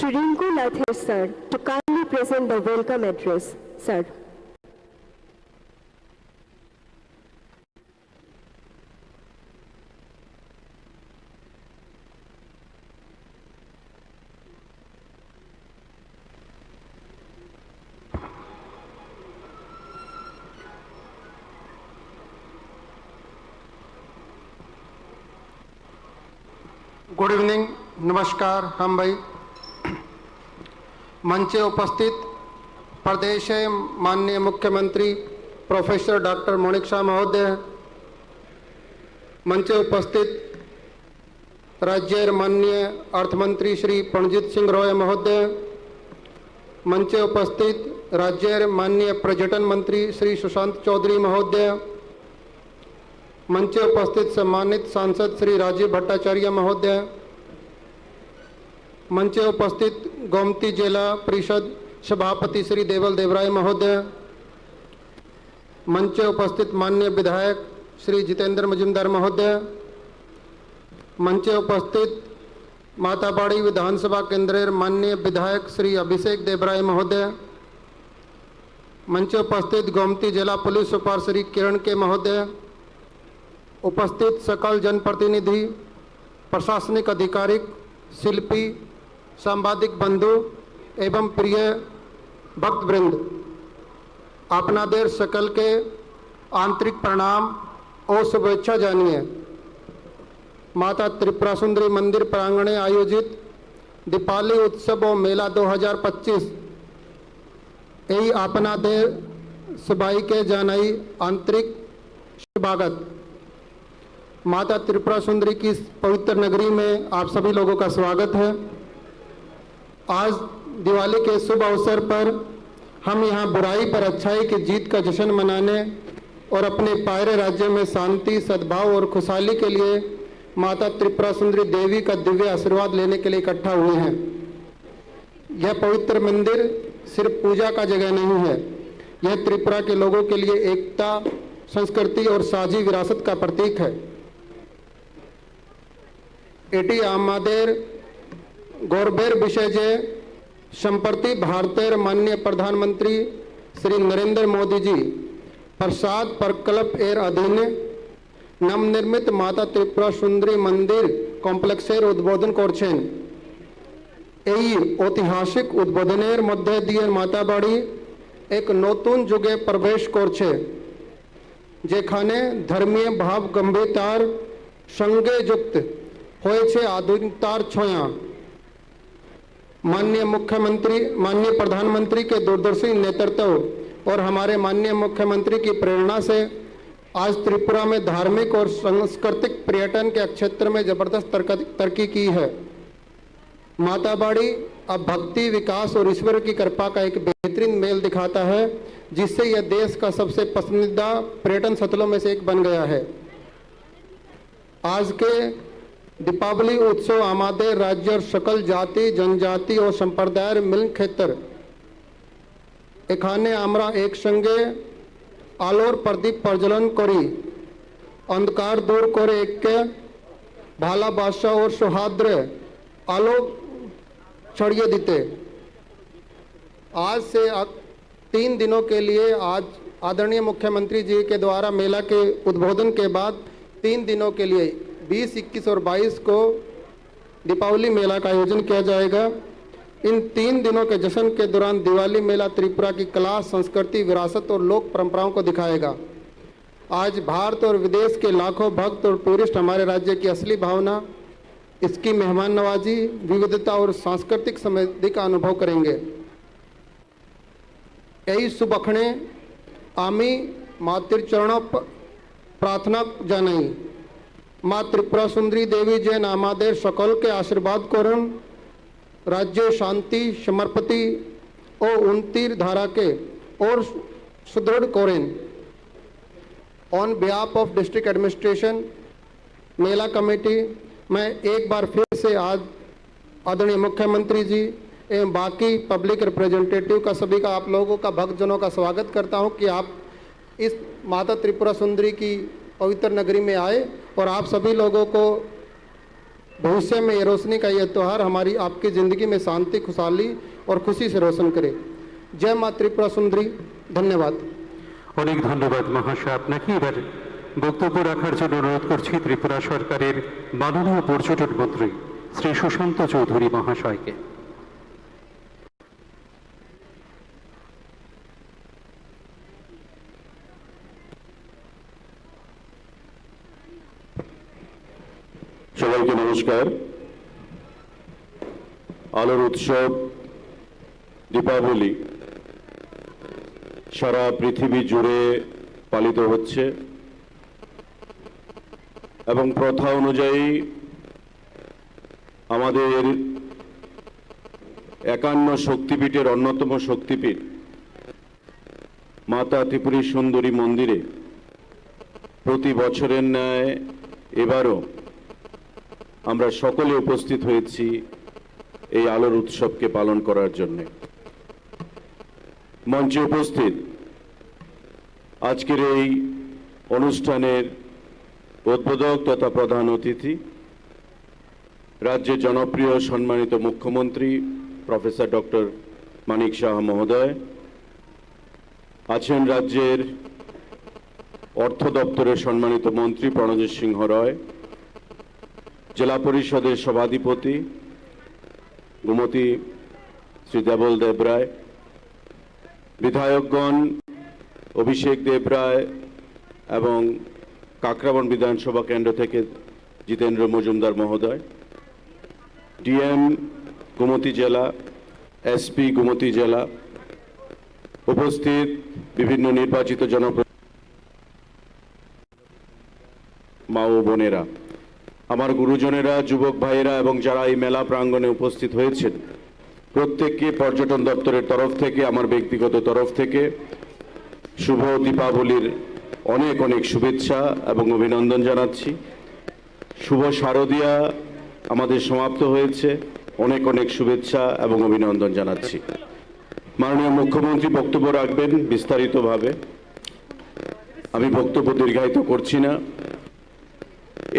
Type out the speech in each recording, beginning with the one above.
Shri Rinku Lathe sir to kindly present the welcome address. Sir. Good evening, नमस्कार। हम भाई मंचे उपस्थित प्रदेश माननीय मुख्यमंत्री प्रोफेसर डॉक्टर मोनिक शाह महोदय, मंचे उपस्थित राज्य माननीय अर्थमंत्री श्री पणजीत सिंह रॉय महोदय, मंचे उपस्थित राज्य माननीय पर्यटन मंत्री श्री सुशांत चौधरी महोदय, मंचे उपस्थित सम्मानित सांसद श्री राजीव भट्टाचार्य महोदय, मंचे उपस्थित गोमती जिला परिषद सभापति श्री देवल देवराय महोदय, मंचे उपस्थित माननीय विधायक श्री जितेंद्र मजुमदार महोदय, मंचे उपस्थित माताबाड़ी विधानसभा केंद्र माननीय विधायक श्री अभिषेक देवराय महोदय, मंचे उपस्थित गोमती जिला पुलिस सुपार श्री किरण के महोदय, उपस्थित सकल जनप्रतिनिधि, प्रशासनिक अधिकारी, शिल्पी, सांबादिक बंधु एवं प्रिय भक्तवृंद, अपना देर सकल के आंतरिक प्रणाम और शुभेच्छा जानिए। माता त्रिपुरा सुंदरी मंदिर प्रांगणे आयोजित दीपावली उत्सव और मेला 2025 यही अपना देर सबाई के जानाई आंतरिक स्वागत। माता त्रिपुरा सुंदरी की पवित्र नगरी में आप सभी लोगों का स्वागत है। आज दिवाली के शुभ अवसर पर हम यहाँ बुराई पर अच्छाई की जीत का जश्न मनाने और अपने प्यारे राज्य में शांति, सद्भाव और खुशहाली के लिए माता त्रिपुरा सुंदरी देवी का दिव्य आशीर्वाद लेने के लिए इकट्ठा हुए हैं। यह पवित्र मंदिर सिर्फ पूजा का जगह नहीं है, यह त्रिपुरा के लोगों के लिए एकता, संस्कृति और साझी विरासत का प्रतीक है। एटी आमादेर गौरवेर विषय जे संप्रति भारतेर माननीय प्रधानमंत्री श्री नरेंद्र मोदी जी प्रसाद प्रकल्प एर अधीन नवनिर्मित माता त्रिपुरा सुंदरी मंदिर कॉम्प्लेक्सेर उद्बोधन करछेन। এই ঐতিহাসিক উদ্বোধনের মধ্যে দিয়ে মাতাবাড়ি এক নতুন যুগে প্রবেশ করছে, যেখানে ধর্মীয় ভাব গম্ভীরতার সঙ্গে যুক্ত হয়েছে आधुनिकतार छोया। माननीय मुख्यमंत्री, माननीय प्रधानमंत्री के दूरदर्शी नेतृत्व और हमारे माननीय मुख्यमंत्री की प्रेरणा से आज त्रिपुरा में धार्मिक और सांस्कृतिक पर्यटन के क्षेत्र में जबरदस्त तरक्की की है। माताबाड़ी अब भक्ति, विकास और ईश्वर की कृपा का एक बेहतरीन मेल दिखाता है, जिससे यह देश का सबसे पसंदीदा पर्यटन स्थलों में से एक बन गया है। आज के दीपावली उत्सव हमारे राज्य और सकल जाति, जनजाति और संप्रदाय मिलन क्षेत्र एखाने आमरा एक संगे आलोर प्रदीप प्रज्वलन करी अंधकार दूर करे एक के भाला बादशाह और सौहार्द आलोक छड़िए दीते। आज से 3 दिनों के लिए आज आदरणीय मुख्यमंत्री जी के द्वारा मेला के उद्बोधन के बाद 3 दिनों के लिए 20, 21 और 22 को दीपावली मेला का आयोजन किया जाएगा। इन 3 दिनों के जश्न के दौरान दिवाली मेला त्रिपुरा की कला, संस्कृति, विरासत और लोक परंपराओं को दिखाएगा। आज भारत और विदेश के लाखों भक्त और टूरिस्ट हमारे राज्य की असली भावना, इसकी मेहमान नवाजी, विविधता और सांस्कृतिक समृद्धि का अनुभव करेंगे। यही सुबखणे आमी मातिर चरणों प्रार्थना जानाई। माँ त्रिपुरा सुंदरी देवी जैन आमादेर सकल के आशीर्वाद करुण राज्य शांति समर्पति और उन्तीर धारा के और सुदृढ़ करें। On behalf of district administration Mela committee, मैं एक बार फिर से आज आदरणीय मुख्यमंत्री जी एवं बाकी पब्लिक रिप्रेजेंटेटिव का, सभी का, आप लोगों का, भक्तजनों का स्वागत करता हूं कि आप इस माता त्रिपुरा सुंदरी की पवित्र नगरी में आए और आप सभी लोगों को भविष्य में ये रोशनी का यह त्यौहार हमारी आपकी ज़िंदगी में शांति, खुशहाली और खुशी से रोशन करे। जय माँ त्रिपुरा सुंदरी। धन्यवाद। অনেক ধন্যবাদ মহাশয় আপনাকে। এবার বক্তব্য রাখার জন্য অনুরোধ করছি ত্রিপুরা সরকারের মাননীয় পর্যটন মন্ত্রী শ্রী সুশান্ত চৌধুরী মহাশয়কে। সবাইকে নমস্কার। আলোর উৎসব দীপাবলি সারা পৃথিবী জুড়ে পালিত হচ্ছে এবং প্রথা অনুযায়ী আমাদের 51 শক্তিপীঠের অন্যতম শক্তিপীঠ মাতা ত্রিপুরী সুন্দরী মন্দিরে প্রতি বছরের ন্যায় এবারও আমরা সকলে উপস্থিত হয়েছি এই আলোর উৎসবকে পালন করার জন্য। মঞ্চে উপস্থিত আজকের এই অনুষ্ঠানের উদ্বোধক তথা প্রধান অতিথি রাজ্যের জনপ্রিয় সম্মানিত মুখ্যমন্ত্রী প্রফেসর ডক্টর মানিক সাহা মহোদয়, আছেন রাজ্যের অর্থ দপ্তরের সম্মানিত মন্ত্রী প্রণজিৎ সিংহ রয়, জেলা পরিষদের সভাধিপতি গোমতী শ্রী দেবল দেবরায়, বিধায়কগণ অভিষেক দেবরায় এবং কাকরাবন বিধানসভা কেন্দ্র থেকে জিতেন্দ্র মজুমদার মহোদয়, ডিএম গোমতী জেলা, এসপি গোমতী জেলা, উপস্থিত বিভিন্ন নির্বাচিত জনপ্রতিনিধি, মা ও বোনেরা, আমার গুরুজনেরা, যুবক ভাইয়েরা এবং যারা এই মেলা প্রাঙ্গণে উপস্থিত হয়েছেন প্রত্যেককে পর্যটন দপ্তরের তরফ থেকে, আমার ব্যক্তিগত তরফ থেকে শুভ দীপাবলির অনেক অনেক শুভেচ্ছা এবং অভিনন্দন জানাচ্ছি। শুভ শারদীয়া আমাদের সমাপ্ত হয়েছে, অনেক অনেক শুভেচ্ছা এবং অভিনন্দন জানাচ্ছি। মাননীয় মুখ্যমন্ত্রী বক্তব্য রাখবেন বিস্তারিতভাবে, আমি বক্তব্য দীর্ঘায়িত করছি না।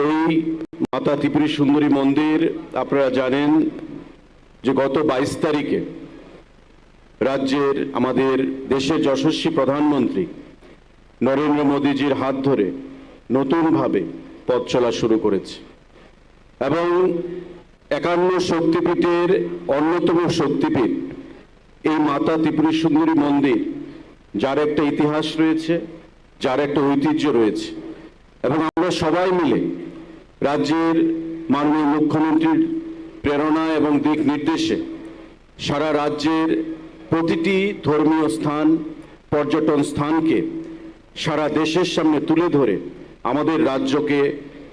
এই মাতা ত্রিপুরী সুন্দরী মন্দির আপনারা জানেন যে গত 22 তারিখে রাজ্যের আমাদের দেশের যশস্বী প্রধানমন্ত্রী নরেন্দ্র মোদীজির হাত ধরে নতুনভাবে পথ চলা শুরু করেছে এবং 51 শক্তিপীঠের অন্যতম শক্তিপীঠ এই মাতা ত্রিপুরী সুন্দরী মন্দির, যার একটা ইতিহাস রয়েছে, যার একটা ঐতিহ্য রয়েছে এবং আমরা সবাই মিলে রাজ্যের মাননীয় মুখ্যমন্ত্রীর প্রেরণা এবং দিক নির্দেশে সারা রাজ্যের প্রতিটি ধর্মীয় স্থান, পর্যটন স্থানকে সারা দেশের সামনে তুলে ধরে আমাদের রাজ্যকে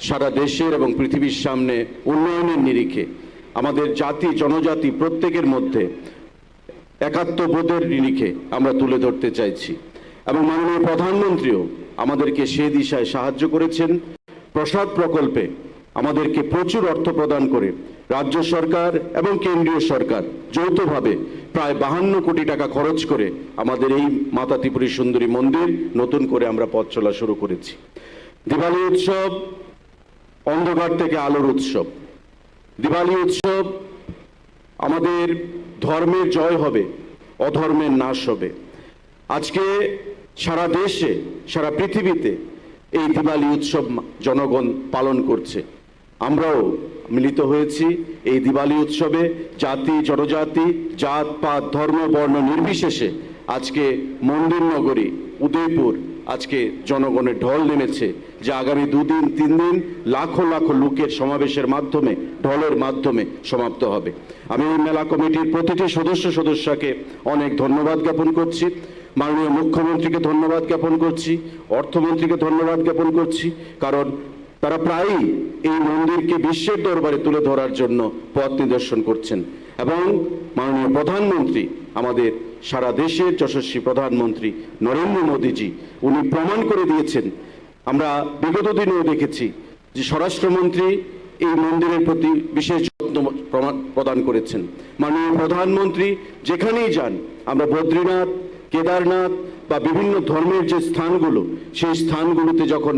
সারা দেশের এবং পৃথিবীর সামনে উন্নয়নের নিরিখে আমাদের জাতি জনজাতি প্রত্যেকের মধ্যে একাত্মবোধের নিরিখে আমরা তুলে ধরতে চাইছি এবং মাননীয় প্রধানমন্ত্রীও আমাদেরকে সে দিশায় সাহায্য করেছেন। প্রসাদ প্রকল্পে আমাদেরকে প্রচুর অর্থ প্রদান করে রাজ্য সরকার এবং কেন্দ্রীয় সরকার যৌথভাবে প্রায় 52 কোটি টাকা খরচ করে আমাদের এই মাতা ত্রিপুরী সুন্দরী মন্দির নতুন করে আমরা পথ চলা শুরু করেছি। দিওয়ালি উৎসব অন্ধকার থেকে আলোর উৎসব। দিওয়ালি উৎসব আমাদের ধর্মের জয় হবে, অধর্মের নাশ হবে। আজকে সারা দেশে, সারা পৃথিবীতে এই দিওয়ালি উৎসব জনগণ পালন করছে। আমরাও মিলিত হয়েছি এই দিওয়ালি উৎসবে। জাতি জনজাতি, জাত পাত, ধর্ম বর্ণ নির্বিশেষে আজকে মন্দির নগরী উদয়পুর আজকে জনগণের ঢল নেমেছে, যে আগামী 2 দিন 3 দিন লাখো লাখো লোকের সমাবেশের মাধ্যমে, ঢলের মাধ্যমে সমাপ্ত হবে। আমি এই মেলা কমিটির প্রতিটি সদস্যকে অনেক ধন্যবাদ জ্ঞাপন করছি। মাননীয় মুখ্যমন্ত্রীকে ধন্যবাদ জ্ঞাপন করছি, অর্থমন্ত্রীকে ধন্যবাদ জ্ঞাপন করছি, কারণ তারা প্রায়ই এই মন্দিরকে বিশ্বের দরবারে তুলে ধরার জন্য পথ নিদর্শন করছেন এবং মাননীয় প্রধানমন্ত্রী, আমাদের সারা দেশের যশস্বী প্রধানমন্ত্রী নরেন্দ্র মোদীজি, উনি প্রমাণ করে দিয়েছেন। আমরা বিগত দিনেও দেখেছি যে স্বরাষ্ট্রমন্ত্রী এই মন্দিরের প্রতি বিশেষ যত্ন প্রদান করেছেন। মাননীয় প্রধানমন্ত্রী যেখানেই যান, আমরা বদ্রীনাথ, কেদারনাথ বা বিভিন্ন ধর্মের যে স্থানগুলো, সেই স্থানগুলোতে যখন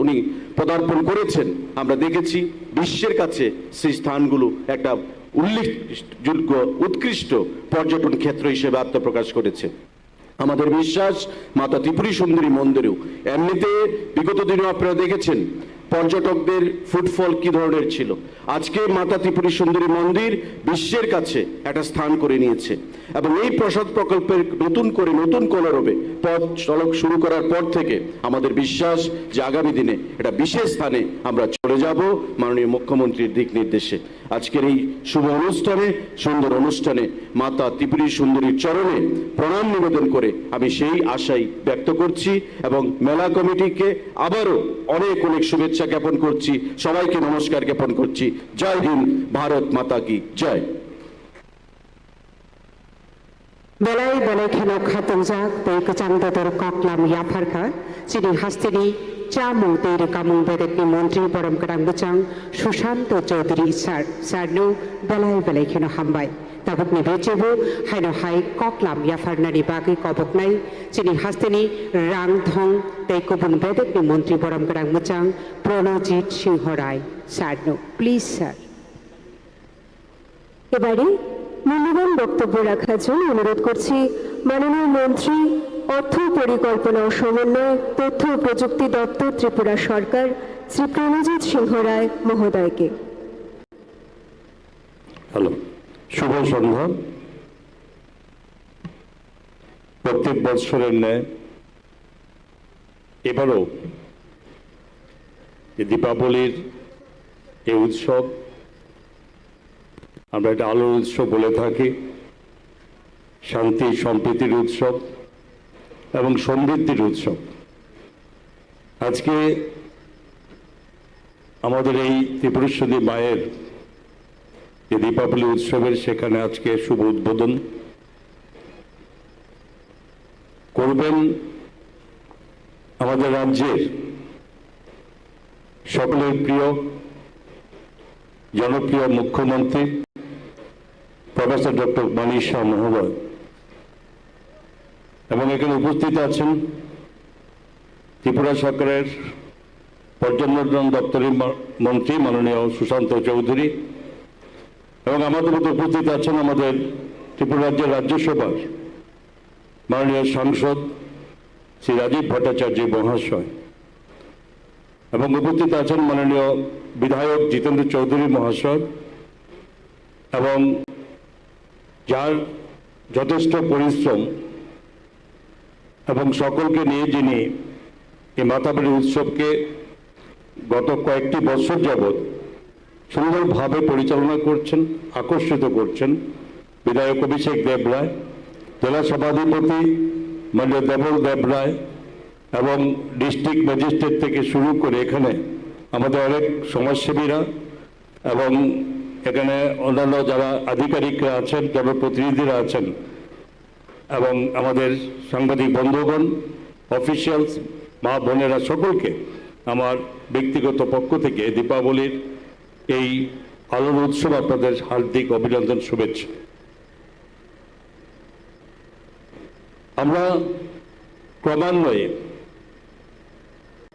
উনি পদার্পণ করেছেন, আমরা দেখেছি বিশ্বের কাছে সেই স্থানগুলো একটা উল্লেখযোগ্য উৎকৃষ্ট পর্যটন ক্ষেত্র হিসেবে আত্মপ্রকাশ করেছে। আমাদের বিশ্বাস মাতা ত্রিপুরী সুন্দরী মন্দিরেও এমনিতে বিগত দিনে আপনারা দেখেছেন পর্যটকদের ফুটফল কি ধরনের ছিল। আজকে মাতা ত্রিপুরী সুন্দরী মন্দির বিশ্বের কাছে একটা স্থান করে নিয়েছে এবং এই প্রসাদ প্রকল্পের নতুন কলরবে পথ চলক শুরু করার পর থেকে আমাদের বিশ্বাস যে আগামী দিনে এটা বিশেষ স্থানে আমরা চলে যাব মাননীয় মুখ্যমন্ত্রীর দিক নির্দেশে। আজকের এই শুভ অনুষ্ঠানে, সুন্দর অনুষ্ঠানে মাতা ত্রিপুরী সুন্দরীর চরণে প্রণাম নিবেদন করে আমি সেই আশাই ব্যক্ত করছি এবং মেলা কমিটিকে আবারও অনেক শুভেচ্ছা জ্ঞাপন করছি, সবাইকে নমস্কার জ্ঞাপন করছি। জয় হিন্দ, ভারত মাতা কি জয়। Belai belai kheno khatung jak tei kecam dator koklam yafarka chini hastini chamung tei rekamung bedek ni montri borom kadang bechang Sushanto Chaudhary sar sarnu belai belai kheno hambai tabuk ni bechebu haino hai koklam yafarna ni bagi kobok nai chini hastini rangthong tei kubun bedek ni montri borom kadang bechang Pranojit Singh Rai sarnu please sir. এবারে মূল্যবান বক্তব্য রাখার জন্য অনুরোধ করছি মাননীয় মন্ত্রী, অর্থ পরিকল্পনা ও সমন্বয়, তথ্য ও প্রযুক্তি দপ্তর, ত্রিপুরা সরকার, শ্রী প্রণজিৎ সিংহ রায় মহোদয়কে। হ্যালো, শুভ সন্ধ্যা। প্রত্যেক বৎসরের ন্যায় এবারও দীপাবলির এই উৎসব আমরা একটা আলোর উৎসব বলে থাকি, শান্তি সম্প্রীতির উৎসব এবং সমৃদ্ধির উৎসব। আজকে আমাদের এই ত্রিপুরেশ্বরী মায়ের যে দীপাবলি উৎসবের সেখানে আজকে শুভ উদ্বোধন করবেন আমাদের রাজ্যের সকলের প্রিয় জনপ্রিয় মুখ্যমন্ত্রী প্রফেসর ডক্টর মানিক শাহ মহোদয় এবং এখানে উপস্থিত আছেন ত্রিপুরা সরকারের পর্যটন দপ্তরের মন্ত্রী মাননীয় সুশান্ত চৌধুরী এবং আমাদের মধ্যে উপস্থিত আছেন আমাদের ত্রিপুরা রাজ্যের রাজ্যসভার মাননীয় সাংসদ শ্রী রাজীব ভট্টাচার্য মহাশয় এবং উপস্থিত আছেন মাননীয় বিধায়ক জিতেন্দ্র চৌধুরী মহাশয় এবং যার যথেষ্ট পরিশ্রম এবং সকলকে নিয়ে যিনি এই মাতাবলী উৎসবকে গত কয়েকটি বছর যাবৎ সুন্দরভাবে পরিচালনা করছেন, আকর্ষিত করছেন, বিধায়ক অভিষেক দেব রায়, জেলা সভাধিপতি মাননীয় দেবল দেব রায় এবং ডিস্ট্রিক্ট ম্যাজিস্ট্রেট থেকে শুরু করে এখানে আমাদের অনেক সমাজসেবীরা এবং এখানে অন্যান্য যারা আধিকারিকরা আছেন, জনপ্রতিনিধিরা আছেন এবং আমাদের সাংবাদিক বন্ধুগণ, অফিসিয়ালস, মা বোনেরা, সকলকে আমার ব্যক্তিগত পক্ষ থেকে দীপাবলির এই আলোর উৎসব আপনাদের হার্দিক অভিনন্দন, শুভেচ্ছা। আমরা ক্রমান্বয়ে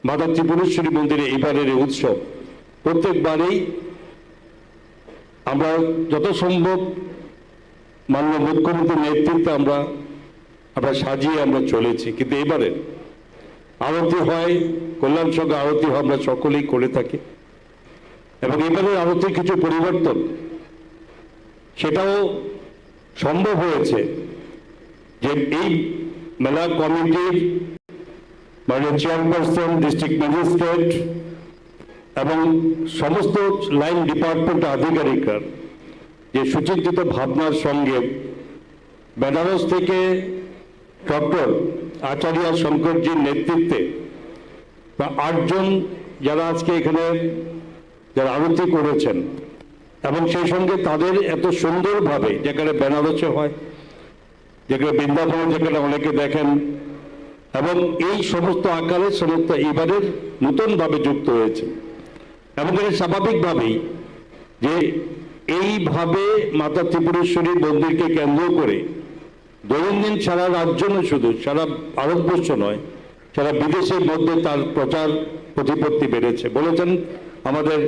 মাতা ত্রিপুরেশ্বরী মন্দিরে এইবারের এই উৎসব প্রত্যেকবারেই আমরা যত সম্ভব মাননীয় মুখ্যমন্ত্রীর নেতৃত্বে আমরা সাজিয়ে আমরা চলেছি, কিন্তু এবারে আরতি হয়, কল্যাণ সঙ্গে আরতি হয়, আমরা সকলেই করে থাকি এবং এবারের আরতির কিছু পরিবর্তন সেটাও সম্ভব হয়েছে যে এই মেলা কমিটির মাননীয় চেয়ারপারসন, ডিস্ট্রিক্ট ম্যাজিস্ট্রেট এবং সমস্ত লাইন ডিপার্টমেন্ট আধিকারিকরা যে সুচিন্তিত ভাবনার সঙ্গে বেনারস থেকে ডক্টর আচার্য শঙ্করজির নেতৃত্বে 8 জন যারা আজকে এখানে যারা আরতি করেছেন এবং সেই সঙ্গে তাদের এত সুন্দরভাবে, যেখানে বেনারসে হয়, যেখানে বৃন্দাবন, যেখানে অনেকে দেখেন, এবং এই সমস্ত আকারে সমস্ত এবারের নতুনভাবে যুক্ত হয়েছে এবং এটা স্বাভাবিকভাবেই যে এইভাবে মাতা ত্রিপুরেশ্বরী মন্দিরকে কেন্দ্র করে দৈনন্দিন সারা রাজ্য নয়, শুধু সারা ভারতবর্ষ নয়, সারা বিদেশের মধ্যে তার প্রচার প্রতিপত্তি বেড়েছে। বলেছেন আমাদের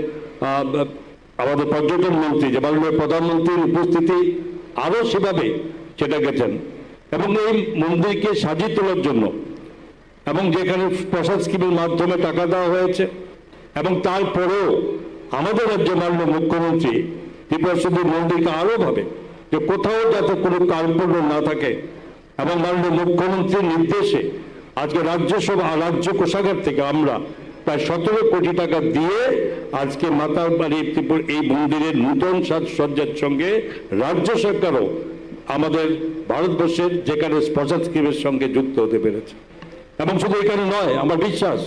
আমাদের পর্যটন মন্ত্রী যে মাননীয় প্রধানমন্ত্রীর উপস্থিতি আরও সেভাবে সেটা গেছেন, এবং এই মন্দিরকে সাজিয়ে তোলার জন্য, এবং যেখানে প্রসাদ স্কিমের মাধ্যমে টাকা দেওয়া হয়েছে, এবং তারপরেও আমাদের রাজ্যের মাননীয় মুখ্যমন্ত্রী ত্রিপুরা সুন্দরী মন্দিরকে আরও ভাবে যে কোথাও যাতে কোনো কার্পণ্য না থাকে, এবং মাননীয় মুখ্যমন্ত্রীর নির্দেশে আজকে রাজ্য কোষাগার থেকে আমরা প্রায় 17 কোটি টাকা দিয়ে আজকে মাতার বাড়ি এই মন্দিরের নূতন সাজসজ্জার সঙ্গে রাজ্য সরকারও আমাদের ভারতবর্ষের যেখানে প্রসাদ স্কিমের সঙ্গে যুক্ত হতে পেরেছে। এবং শুধু এখানে নয়, আমার বিশ্বাস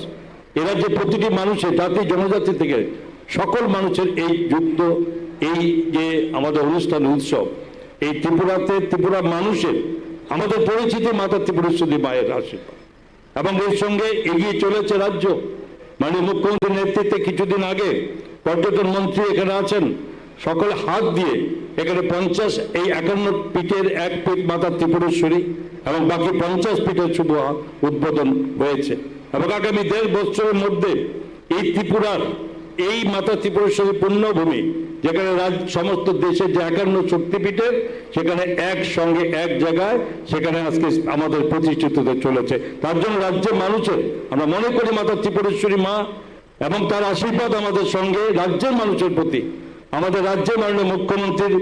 এ রাজ্যে প্রতিটি মানুষের জাতি জনজাতি থেকে সকল মানুষের এই যুক্ত এই যে আমাদের অনুষ্ঠান উৎসব, এই ত্রিপুরাতে ত্রিপুরা মানুষের আমাদের পরিচিতি মাতা ত্রিপুরেশ্বরী মায়ের আশীর্বাদ, এবং এর সঙ্গে এগিয়ে চলেছে রাজ্য। মাননীয় মুখ্যমন্ত্রীর নেতৃত্বে কিছুদিন আগে পর্যটন মন্ত্রী এখানে আছেন, সকলে হাত দিয়ে এখানে 51 পীঠের 1 পীঠ মাতা ত্রিপুরেশ্বরী এবং বাকি 50 পীঠের শুভ উদ্বোধন হয়েছে, এবং আগামী 1.5 বছরের মধ্যে এই ত্রিপুরার এই মাতা ত্রিপুরেশ্বরী পুণ্যভূমি যেখানে সমস্ত দেশের যে 51 শক্তিপীঠের সেখানে একসঙ্গে এক জায়গায় সেখানে আজকে আমাদের প্রতিষ্ঠিত হতে চলেছে। তার জন্য রাজ্যের মানুষের আমরা মনে করি মাতা ত্রিপুরেশ্বরী মা এবং তার আশীর্বাদ আমাদের সঙ্গে রাজ্যের মানুষের প্রতি, আমাদের রাজ্যের মাননীয় মুখ্যমন্ত্রীর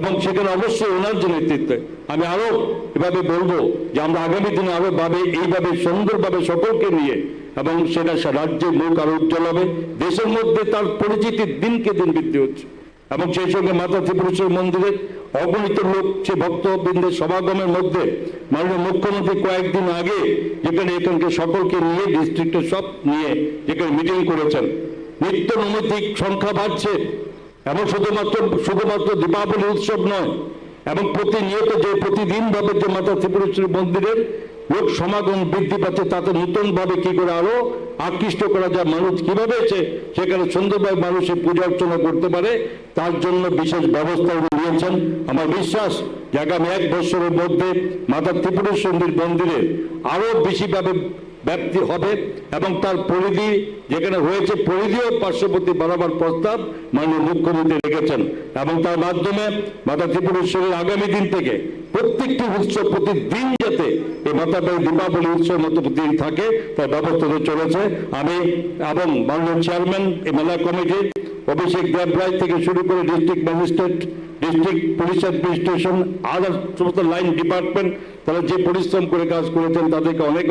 এবং সেখানে অবশ্যই ওনার যে নেতৃত্বে আমি আরো এভাবে বলবো যে আমরা আগামী দিনে আরো এইভাবে সুন্দরভাবে সকলকে নিয়ে, এবং সেটা রাজ্যের মুখ আরো উজ্জ্বল হবে, দেশের মধ্যে তার পরিচিতি দিনকে দিন বৃদ্ধি হচ্ছে, এবং সেই সঙ্গে মাতা ত্রিপুরেশ্বরী মন্দিরের অগণিত লোক সে ভক্তবৃন্দের সমাগমের মধ্যে মাননীয় মুখ্যমন্ত্রী কয়েকদিন আগে যেখানে এখানকে সকলকে নিয়ে ডিস্ট্রিক্টের সব নিয়ে যেখানে মিটিং করেছেন, নিত্য নৈমিত্তিক সংখ্যা বাড়ছে, এবং শুধুমাত্র দীপাবলি উৎসব নয়, এবং প্রতিনিয়ত যে প্রতিদিন ভাবে যে মাতা ত্রিপুরেশ্বরী মন্দিরের লোক সমাগম বৃদ্ধি পাচ্ছে, তাতে নতুন ভাবে কি করে আরো আকৃষ্ট করা যায়, মানুষ কিভাবে সেখানে সুন্দরভাবে মানুষের পূজা অর্চনা করতে পারে, তার জন্য বিশেষ ব্যবস্থা নিয়েছেন। আমার বিশ্বাস যে আগামী 1 বছরের মধ্যে মাতা ত্রিপুরেশ্বরী মন্দিরের আরো বেশিভাবে ব্যাপ্তি হবে, এবং তার পরিধি যেখানে হয়েছে পরিধিও পার্শ্ববর্তী বাড়াবার প্রস্তাব মাননীয় মুখ্যমন্ত্রী রেখেছেন, এবং তার মাধ্যমে মাতা ত্রিপুরেশ্বরীর আগামী দিন থেকে প্রত্যেকটি উৎসব প্রতিদিন যাতে এই মাতাবাড়ি দীপাবলি উৎসবের মতো দিন থাকে তার ব্যবস্থা চলেছে। আমি এবং মাননীয় চেয়ারম্যান এই মেলা কমিটির অভিষেক দেবরায় থেকে শুরু করে district magistrate, district police administration, other সমস্ত লাইন ডিপার্টমেন্ট তারা যে পরিশ্রম করে কাজ করেছেন তাদেরকে অনেক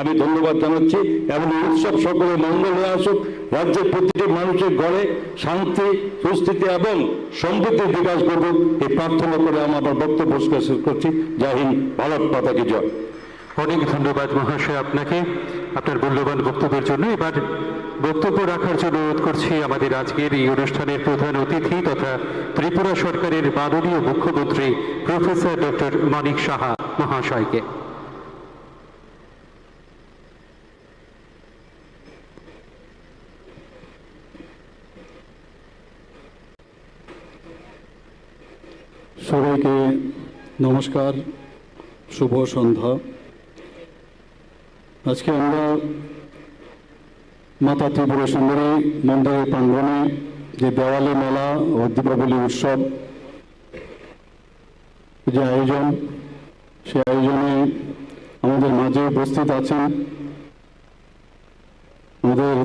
আমি ধন্যবাদ জানাচ্ছি, এবং এই উৎসব সকলের মঙ্গল হয়ে আসুক, রাজ্যের প্রতিটি মানুষের ঘরে শান্তি, সুস্থিতি এবং সমৃদ্ধির বিকাশ করুক এই প্রার্থনা করে আমি আমার বক্তব্য শেষ করছি। জয় হিন্দ, ভারত মাতা কি জয়। অনেক ধন্যবাদ মহাশয় আপনাকে আপনার মূল্যবান বক্তব্যের জন্য। এবার বক্তব্য রাখার জন্য অনুরোধ করছি আমাদের আজকের এই অনুষ্ঠানের প্রধান অতিথি তথা ত্রিপুরা সরকারের মাননীয় মুখ্যমন্ত্রী প্রফেসর ডক্টর মানিক সাহা মহাশয়কে। সবাইকে নমস্কার, শুভ সন্ধ্যা। আজকে আমরা মাতা ত্রিপুরা সুন্দরী মন্দিরের প্রাঙ্গণে যে দেওয়ালি মেলা ও দীপাবলি উৎসব যে আয়োজন, সে আয়োজনে আমাদের মাঝে উপস্থিত আছেন আমাদের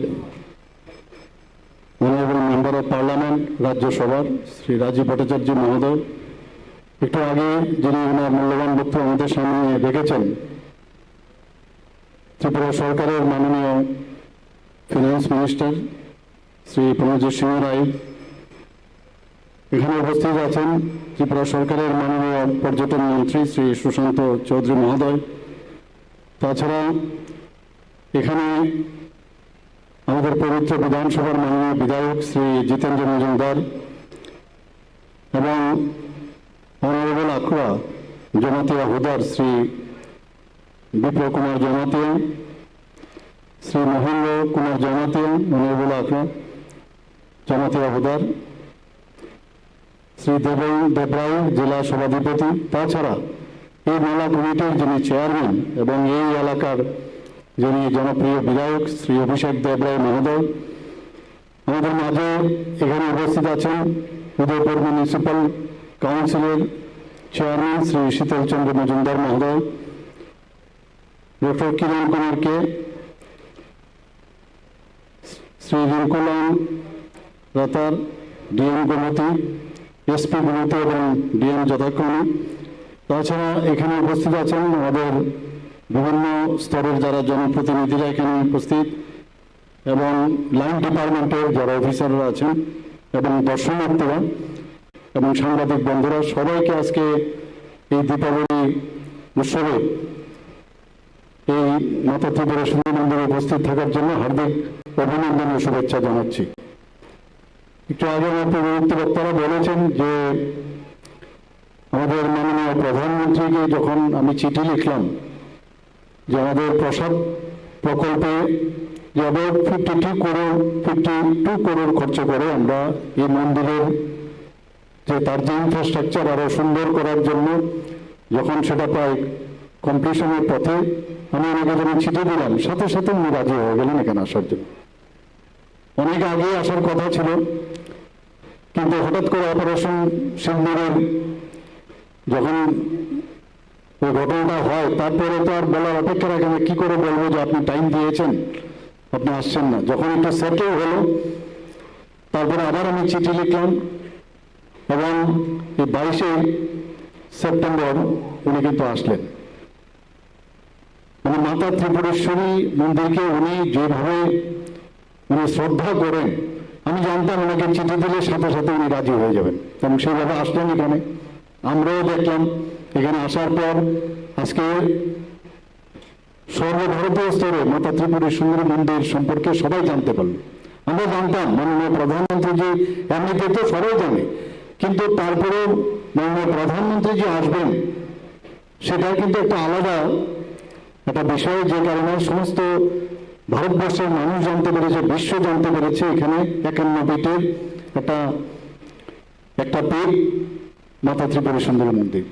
অনারেবল মেম্বার অফ পার্লামেন্ট রাজ্যসভার শ্রী রাজীব ভট্টাচার্য মহোদয়। একটু আগে যিনি ওনার মূল্যবান বক্তব্য আমাদের সামনে রেখেছেন, ত্রিপুরা সরকারের মাননীয় ফিনান্স মিনিস্টার শ্রী প্রণজিৎ সিংহ রায়। এখানে উপস্থিত আছেন ত্রিপুরা সরকারের মাননীয় পর্যটন মন্ত্রী শ্রী সুশান্ত চৌধুরী মহোদয়। তাছাড়া এখানে আমাদের পবিত্র বিধানসভার মাননীয় বিধায়ক শ্রী জিতেন্দ্র মজুমদার এবং অনারেবল আখড়া জমাতিয়া হুদার শ্রী বিপ্লব কুমার জমাতিয়া, শ্রী মহেন্দ্র কুমার জমাতিয়া অনারেবল আখড়া জমাতিয়া হুদার, শ্রী দেবরায় জেলা সভাধিপতি। তাছাড়া এই মেলা কমিটির যিনি চেয়ারম্যান এবং এই এলাকার যিনি জনপ্রিয় বিধায়ক শ্রী অভিষেক দেবরায় মহোদয়, আমাদের মাঝে এখানে উপস্থিত আছেন উদয়পুর মিউনিসিপ্যাল কাউন্সিলের চেয়ারম্যান শ্রী শীতল চন্দ্র মজুমদার মহোদয়, ডক্টর কিরণ কুমারকে, শ্রী রিঙ্কুলাম রাতার, ডিএম গোমতী, এসপি গোমতী এবং ডিএম যথাক্রমে। তাছাড়া এখানে উপস্থিত আছেন আমাদের বিভিন্ন স্তরের যারা জনপ্রতিনিধিরা এখানে উপস্থিত এবং লাইন ডিপার্টমেন্টের যারা অফিসাররা আছেন এবং দর্শনার্থীরা এবং সাংবাদিক বন্ধুরা, সবাইকে আজকে এই দীপাবলি উৎসবে এই মাতা ত্রিপুরা সুন্দরী মন্দিরে উপস্থিত থাকার জন্য হার্দিক অভিনন্দন ও শুভেচ্ছা জানাচ্ছি। একটু আগে আমার পূর্ববর্তী বক্তারা বলেছেন যে আমাদের মাননীয় প্রধানমন্ত্রীকে যখন আমি চিঠি লিখলাম যে আমাদের প্রসাদ প্রকল্পে যে অ্যাবাউট 52 করোড় খরচ করে আমরা এই মন্দিরের যে তার যে ইনফ্রাস্ট্রাকচার আরো সুন্দর করার জন্য যখন সেটা প্রায় কমপ্লিশনের পথে, আমি ওনাকে যখন চিঠি দিলাম সাথে সাথে উনি রাজি হয়ে গেলেন এখানে আসার জন্য। অনেক আগে আসার কথা ছিল, কিন্তু হঠাৎ করে অপারেশন সিন্দুরের যখন ওই ঘটনাটা হয় তারপরে তো আর বলার অপেক্ষা রাখে না, কি করে বলবো যে আপনি টাইম দিয়েছেন আপনি আসছেন না। যখন একটু সেটেল হলো তারপরে আবার আমি চিঠি লিখলাম এবং এই 22শে সেপ্টেম্বর উনি কিন্তু আসলেন। মানে মাতা ত্রিপুরেশ্বরী মন্দিরকে উনি যেভাবে উনি শ্রদ্ধা করেন, আমি জানতাম ওনাকে চিঠি দিলে সাথে সাথে উনি রাজি হয়ে যাবেন এবং সেইভাবে আসলেন এখানে। আমরাও দেখলাম এখানে আসার পর আজকে সর্বভারতীয় স্তরে মাতা ত্রিপুরের সুন্দরী মন্দির সম্পর্কে সবাই জানতে পারল। আমরা জানতাম মাননীয় প্রধানমন্ত্রীজি এমনিতে তো সবাই জানে, কিন্তু তারপরেও মাননীয় প্রধানমন্ত্রীজি আসবেন সেটা কিন্তু একটা আলাদা একটা বিষয়, যে কারণে সমস্ত ভারতবর্ষের মানুষ জানতে পেরেছে, বিশ্ব জানতে পেরেছে এখানে 51 ফিটের একটা পীঠ মাতা ত্রিপুরা সুন্দরী মন্দির।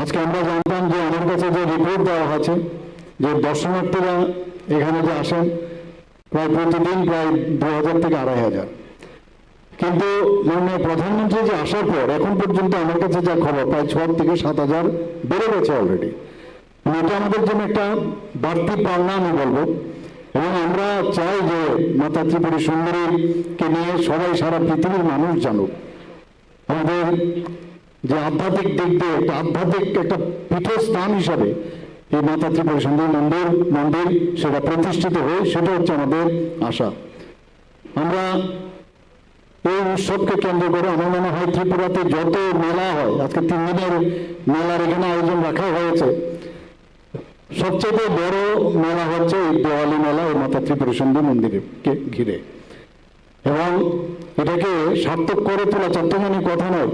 আজকে আমরা জানতাম যে আমার কাছে যে রিপোর্ট দেওয়া আছে যে দর্শনার্থীরা এখানে যে আসেন প্রায় প্রতিদিন প্রায় 2000 থেকে 2500, কিন্তু মাননীয় প্রধানমন্ত্রী যে আসার পর এখন পর্যন্ত আমার কাছে যা খবর প্রায় 6 থেকে 7000 বেড়ে গেছে অলরেডি। এটা আমাদের জন্য একটা বাড়তি পাওনা আমি বলবো, এবং আমরা চাই যে মাতা ত্রিপুরা সুন্দরীকে নিয়ে সবাই সারা পৃথিবীর মানুষ জানুক। আমাদের যে আধ্যাত্মিক দিক দিয়ে একটা আধ্যাত্মিক একটা পীঠস্থান হিসাবে এই মাতা ত্রিপুরা সুন্দরী মন্দির সেটা প্রতিষ্ঠিত হয়, সেটা হচ্ছে আমাদের আশা। আমরা এই উৎসবকে কেন্দ্র করে আমার মনে হয় ত্রিপুরাতে যত মেলা হয়, আজকে 3 দিনের মেলার এখানে আয়োজন রাখা হয়েছে, সবচেয়ে বড় মেলা হচ্ছে এই দেওয়ালি মেলা এই মাতা ত্রিপুরা সুন্দরী মন্দিরকে ঘিরে, এবং এটাকে সার্থক করে তোলা চারটেখানি কথা নয়।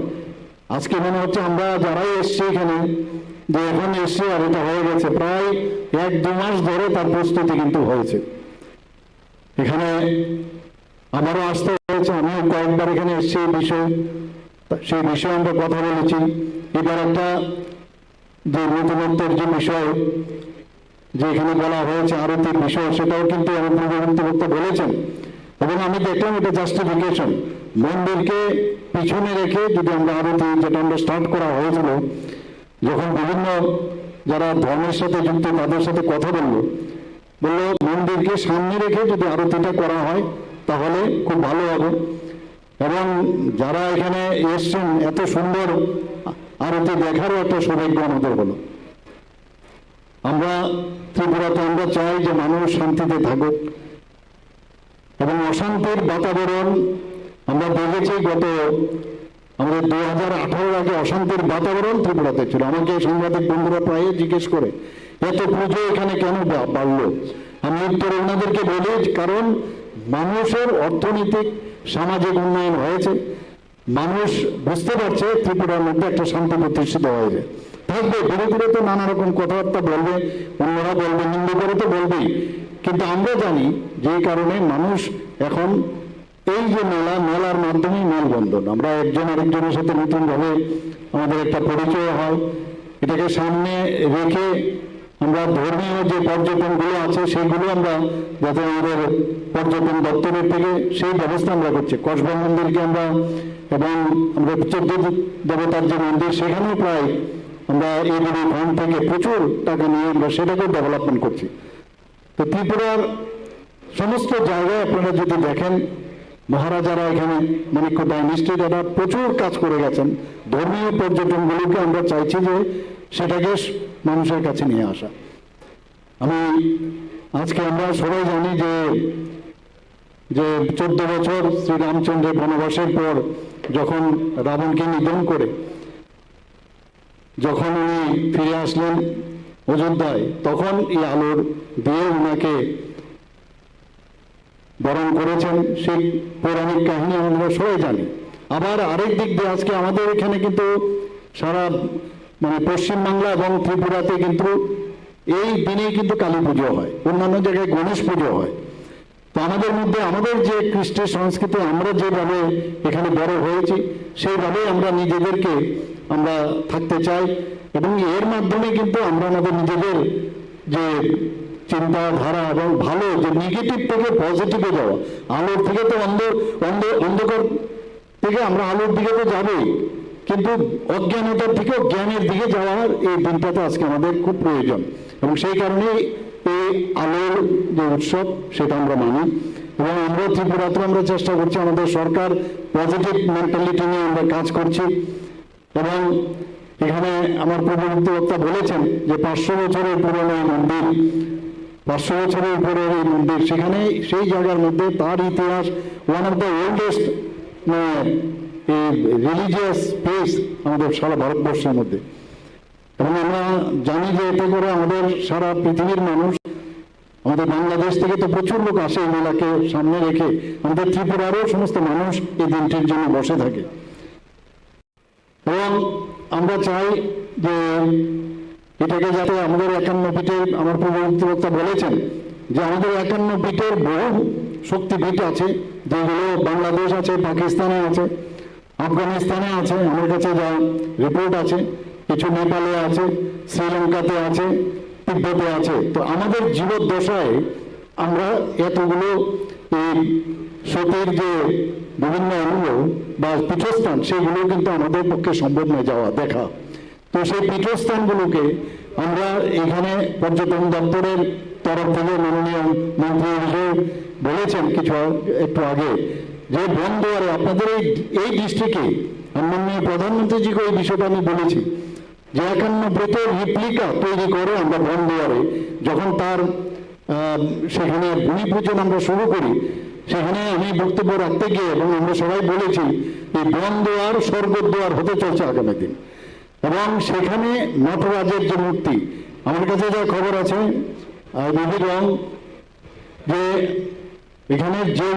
আজকে মনে হচ্ছে আমরা যারাই এসছি এখানে যে এখন এসছি আর এটা হয়ে গেছে, প্রায় 1-2 মাস ধরে তার প্রস্তুতি কিন্তু হয়েছে। এখানে আমারও আসতে হয়েছে, আমিও কয়েকবার এখানে এসছি এই বিষয়ে, সেই বিষয়ে আমরা কথা বলেছি। এবার একটা যে নতুনত্বের যে বিষয় যে এখানে বলা হয়েছে আরতির বিষয়, সেটাও কিন্তু আমার পূর্ববর্তী বক্তা বলেছেন, এবং আমি দেখলাম এটা জাস্টিফিকেশন। মন্দিরকে পিছনে রেখে যদি আমরা আরতি যেটা আমরা স্টার্ট করা হয়েছিল, যখন বিভিন্ন যারা ধর্মের সাথে যুক্ত তাদের সাথে কথা বললো মন্দিরকে সামনে রেখে যদি আরতিটা করা হয় তাহলে খুব ভালো হবে, এবং যারা এখানে এসছেন এত সুন্দর আরতি দেখারও একটা সৌভাগ্য আমাদের হলো। আমরা ত্রিপুরাতে আমরা চাই যে মানুষ শান্তিতে থাকুক, এবং অশান্তির বাতাবরণ আমরা দেখেছি গত আমাদের 2018 আগে অশান্তির বাতাবরণ ত্রিপুরাতে ছিল। আমাকে সাংবাদিক বন্ধুরা প্রায় জিজ্ঞেস করে এত পুজো এখানে কেন বাড়লো, আমি উত্তরে ওনাদেরকে বলি কারণ মানুষের অর্থনৈতিক সামাজিক উন্নয়ন হয়েছে, মানুষ বুঝতে পারছে ত্রিপুরার মধ্যে একটা শান্তি প্রতিষ্ঠিত হয়েছে। থাকবে ধীরে ধীরে তো নানা রকম কথাবার্তা বলবে, অন্যরা বলবে, নিন্দে করে তো বলবেই, কিন্তু আমরা জানি যে কারণে মানুষ এখন এই যে মেলার মাধ্যমেই মেলবন্ধন, আমরা একজন আরেকজনের সাথে নতুনভাবে আমাদের একটা পরিচয় হয়, এটাকে সামনে রেখে আমরা ধর্মীয় যে পর্যটনগুলো আছে সেইগুলো আমরা যাতে আমাদের পর্যটন দপ্তরের থেকে সেই ব্যবস্থা আমরা করছি। কসবা মন্দিরকে আমরা এবং আমরা 14 দেবতার যে মন্দির সেখানেও প্রায় আমরা এই ফান্ড থেকে প্রচুর টাকা নিয়ে আমরা সেটাকেও ডেভেলপমেন্ট করছি। তো ত্রিপুরার সমস্ত জায়গায় আপনারা যদি দেখেন মহারাজারা এখানে মানিক্য ডাইনেস্টি যারা প্রচুর কাজ করে গেছেন, ধর্মীয় পর্যটনগুলোকে আমরা চাইছি যে সেটাকে মানুষের কাছে নিয়ে আসা। আজকে আমরা সবাই জানি যে 14 বছর শ্রীরামচন্দ্রের বনবাসের পর যখন রাবণকে নিধন করে যখন উনি ফিরে আসলেন অযোধ্যায়, তখন এই আলোর দিয়ে উনাকে বরণ করেছেন, সেই পৌরাণিক কাহিনী আমরা সবাই জানি। আবার আরেক দিক দিয়ে আজকে আমাদের এখানে কিন্তু সারা পশ্চিমবাংলা এবং ত্রিপুরাতে কিন্তু এই দিনেই কিন্তু কালী পুজো হয়, অন্যান্য জায়গায় গণেশ পুজো হয়। তো আমাদের মধ্যে আমাদের যে কৃষ্টি সংস্কৃতি আমরা যেভাবে এখানে বড় হয়েছি সেইভাবে আমরা নিজেদেরকে আমরা থাকতে চাই, এবং এর মাধ্যমে কিন্তু আমরা আমাদের নিজেদের যে চিন্তাধারা এবং ভালো যে নেগেটিভ থেকে পজিটিভে যাওয়া, আলোর থেকে তো অন্ধকার থেকে আমরা আলোর দিকে তো যাবেই, কিন্তু অজ্ঞানতার থেকে জ্ঞানের দিকে যাওয়ার এই দিনটাতে আজকে আমাদের খুব প্রয়োজন। এবং সেই কারণেই এই আলোর যে উৎসব সেটা আমরা মানি, এবং আমরা ত্রিপুরাতে আমরা চেষ্টা করছি, আমাদের সরকার পজিটিভ মেন্টালিটি নিয়ে আমরা কাজ করছি। এবং এখানে আমার পূর্ববর্তী বক্তা বলেছেন যে 500 বছরের পুরনো এই মন্দির, 500 বছরের উপরের এই মন্দির, সেখানে সেই জায়গার মধ্যে তার ইতিহাস one of the oldest religious place আমাদের সারা ভারতবর্ষের মধ্যে। এবং আমরা জানি যে এতে করে আমাদের সারা পৃথিবীর মানুষ, আমাদের বাংলাদেশ থেকে তো প্রচুর লোক আসে এই মেলাকে সামনে রেখে, আমাদের ত্রিপুরারও সমস্ত মানুষ এই দিনটির জন্য বসে থাকে। এবং আমরা চাই যে এটাকে যাতে আমাদের 51 পীঠের, আমার পূর্ববর্তী বক্তা বলেছেন যে আমাদের 51 পীঠের বহু শক্তিপীঠ আছে, যেগুলো বাংলাদেশ আছে, পাকিস্তানে আছে, আফগানিস্তানে আছে, আমার কাছে যা রিপোর্ট আছে, কিছু নেপালে আছে, শ্রীলঙ্কাতে আছে, তিব্বতে আছে। তো আমাদের জীবদ্দশায় আমরা এতগুলো এই সতীর যে বিভিন্ন অঙ্গ বা পীঠস্থান সেগুলো কিন্তু আমাদের পক্ষে সম্ভব নয় যাওয়া দেখা। তো সেই পীঠস্থানগুলোকে আমরা এখানে পর্যটন দপ্তরের তরফ থেকে মাননীয় মন্ত্রী বলেছেন কিছু একটু আগে যে বনদুয়ারে আপনাদের এই ডিস্ট্রিক্টে মাননীয় প্রধানমন্ত্রীজিকে এই বিষয়টা আমি বলেছি যে 51 পীঠের রিপ্লিকা তৈরি করে আমরা বনদুয়ারে যখন তার সেখানে ভূমি পূজন আমরা শুরু করি, সেখানে আমি বক্তব্য রাখতে গিয়ে এবং আমরা সবাই বলেছি এই বনদুয়ার স্বর্গদ্বার হতে চলছে আগামী দিন। এবং সেখানে নটরাজের যে মূর্তি, আমার কাছে যা খবর আছে রং যে এখানে যে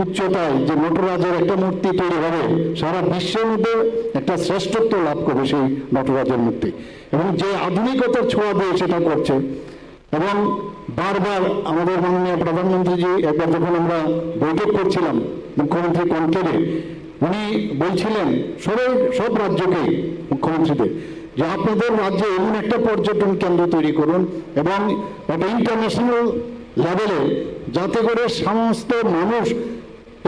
উচ্চতায় যে নটরাজের একটা মূর্তি তৈরি হবে, সারা বিশ্বের মধ্যে একটা শ্রেষ্ঠত্ব লাভ করবে সেই নটরাজের মূর্তি, এবং যে আধুনিকতার ছোঁয়া দিয়ে সেটা করছে। এবং বারবার আমাদের মাননীয় প্রধানমন্ত্রীজি একবার যখন আমরা বৈঠক করছিলাম মুখ্যমন্ত্রী কনক্লেভে, উনি বলছিলেন সব রাজ্যকেই, মুখ্যমন্ত্রীদের, যে আপনাদের রাজ্যে এমন একটা পর্যটন কেন্দ্র তৈরি করুন এবং একটা ইন্টারন্যাশনাল লেভেলে, যাতে করে সমস্ত মানুষ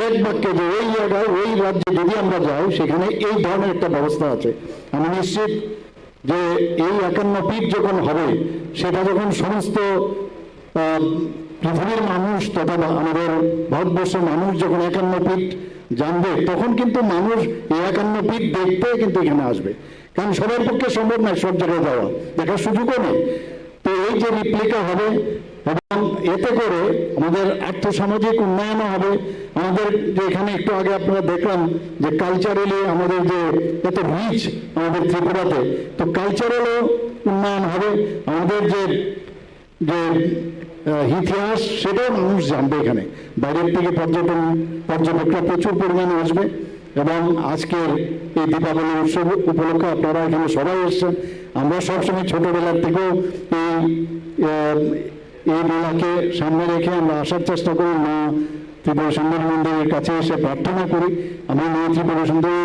এক বাক্যে যে ওই জায়গায় ওই রাজ্যে যদি আমরা যাই সেখানে এই ধরনের একটা ব্যবস্থা আছে। আমি নিশ্চিত যে এই 51 পীঠ যখন হবে, সেটা যখন সমস্ত পৃথিবীর মানুষ তথা আমাদের ভারতবর্ষের মানুষ যখন 51 পীঠ জানবে, তখন কিন্তু মানুষ এই 51 পীঠ দেখতে কিন্তু এখানে আসবে। কারণ সবার পক্ষে সম্ভব নয় সব জায়গায় যাওয়া, দেখার সুযোগও নেই। তো এই যে রিপ্লিকা হবে, এবং এতে করে আমাদের আর্থসামাজিক উন্নয়নও হবে। আমাদের যে এখানে একটু আগে আপনারা দেখলাম যে কালচারালি আমাদের যে এত রিচ আমাদের ত্রিপুরাতে, তো কালচারালও উন্নয়ন হবে। আমাদের যে ইতিহাস সেটাও মানুষ জানবে। এখানে বাইরের থেকে পর্যটকরা প্রচুর পরিমাণে আসবে। এবং আজকের এই দীপাবলি উৎসব উপলক্ষে আপনারা এখানে সবাই এসছেন। আমরা সবসময় ছোটবেলার থেকেও এই মেলাকে সামনে রেখে আমরা আসার চেষ্টা করি, মা ত্রিপুরা সুন্দরী মন্দিরের কাছে এসে প্রার্থনা করি। আমরা মা ত্রিপুরা সুন্দরী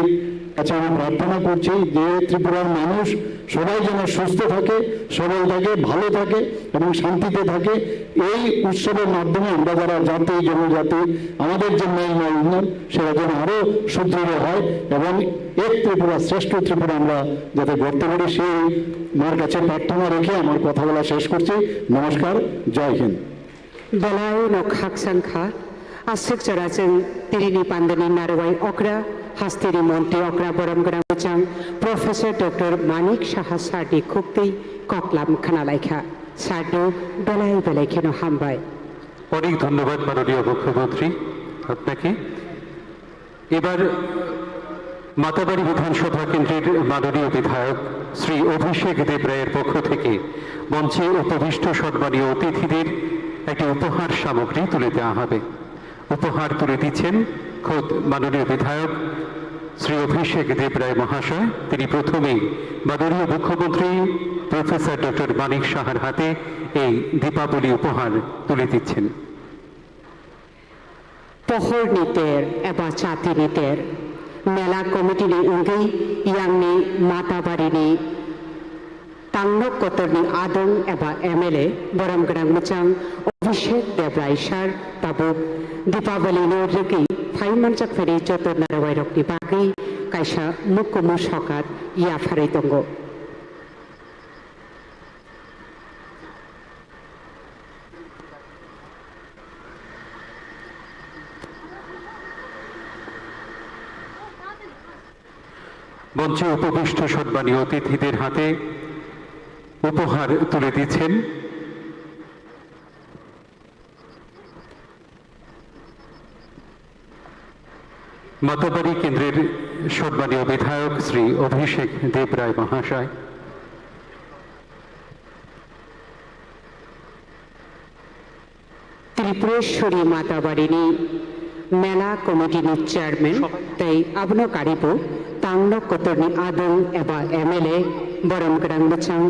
কাছে আমি প্রার্থনা করছি যে ত্রিপুরার মানুষ সবাই যেন সুস্থ থাকে, সবল থাকে, ভালো থাকে এবং শান্তিতে থাকে। এই উৎসবের মাধ্যমে আমরা যারা জাতি জনজাতি আমাদের যে মেল উন্নয়ন সেটা যেন আরো সুদৃঢ় হয় এবং এক ত্রিপুরা শ্রেষ্ঠ ত্রিপুরা আমরা যাতে গড়তে পারি সেই মার কাছে প্রার্থনা রেখে আমার কথা বলা শেষ করছি। নমস্কার, জয় Hind. Belai nok hak sangkha asik jarajeng tirini pandani narwai okra hastiri monti okra boram gram chang Professor Dr. Manik Saha Sardi Khukti koklam khanalaikha sardu belai belai kheno hambai অনেক ধন্যবাদ মাননীয় মুখ্যমন্ত্রী আপনাকে। এবার মাতাবাড়ি বিধানসভা কেন্দ্রের মাননীয় বিধায়ক শ্রী অভিষেক দেব রায়ের পক্ষ থেকে মঞ্চে উপবিষ্ট সম্মানীয় অতিথিদের একটি উপহার সামগ্রী তুলে দেওয়া হবে। উপহার তুলে দিচ্ছেন খোদ মাননীয় বিধায়ক শ্রী অভিষেক দেব রায় মহাশয়। তিনি প্রথমেই মাননীয় মুখ্যমন্ত্রী প্রফেসর ডক্টর মানিক সাহার হাতে এই দীপাবলি উপহার তুলে দিচ্ছেন। pohor niter eba chati niter mela committee ni ungai yang ni matabari ni tangnok kotor ni adong eba MLA boram grang muchang Abhishek Devrai sar tabuk Dipavali no reki phaiman chak feri jotor narawai rok ni bagi kaisa mukkumu sokat ya pharai tongo মঞ্চে উপবিষ্ট সম্মানীয় অতিথিদের হাতে উপহার তুলে দিচ্ছেন মাতাবাড়ি কেন্দ্রের সম্মানীয় বিধায়ক শ্রী অভিষেক দেব রায় মহাশয়। ত্রিপুরেশ্বরী মাতাবাড়িনি মেলা কমিটিনি চেয়ারম্যান তাই আবনো কারিবো তাংনক কতরনি আদং এবা MLA বরম গ্রাং বচাং